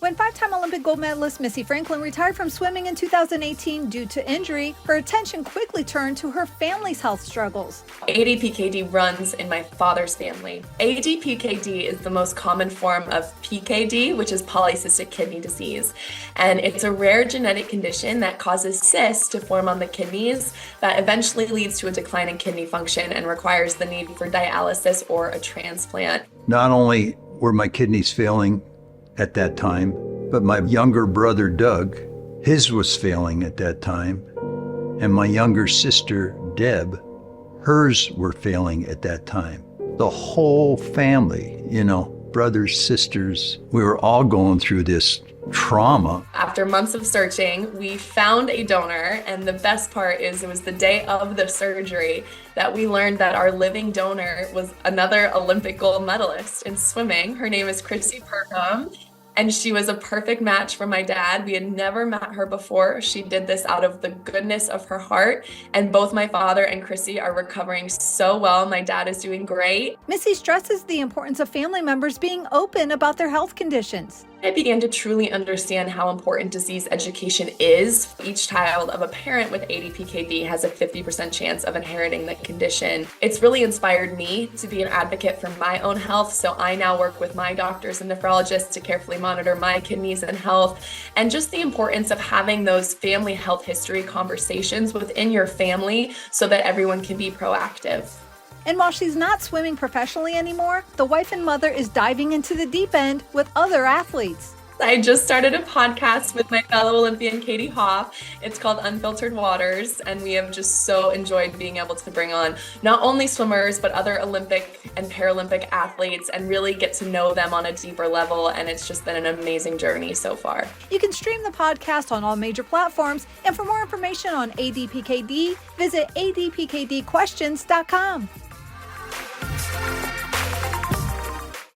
When five-time Olympic gold medalist Missy Franklin retired from swimming in 2018 due to injury, her attention quickly turned to her family's health struggles. ADPKD runs in my father's family. ADPKD is the most common form of PKD, which is polycystic kidney disease. And it's a rare genetic condition that causes cysts to form on the kidneys that eventually leads to a decline in kidney function and requires the need for dialysis or a transplant. Not only were my kidneys failing at that time, but my younger brother, Doug, his was failing at that time. And my younger sister, Deb, hers were failing at that time. The whole family, brothers, sisters, we were all going through this trauma. After months of searching, we found a donor, and the best part is it was the day of the surgery that we learned that our living donor was another Olympic gold medalist in swimming. Her name is Chrissy Perkham, and she was a perfect match for my dad. We had never met her before. She did this out of the goodness of her heart, and both my father and Chrissy are recovering so well. My dad is doing great. Missy stresses the importance of family members being open about their health conditions. I began to truly understand how important disease education is. Each child of a parent with ADPKD has a 50% chance of inheriting the condition. It's really inspired me to be an advocate for my own health, so I now work with my doctors and nephrologists to carefully monitor my kidneys and health, and just the importance of having those family health history conversations within your family so that everyone can be proactive. And while she's not swimming professionally anymore, the wife and mother is diving into the deep end with other athletes. I just started a podcast with my fellow Olympian Katie Hoff. It's called Unfiltered Waters, and we have just so enjoyed being able to bring on not only swimmers, but other Olympic and Paralympic athletes and really get to know them on a deeper level, and it's just been an amazing journey so far. You can stream the podcast on all major platforms, and for more information on ADPKD, visit adpkdquestions.com.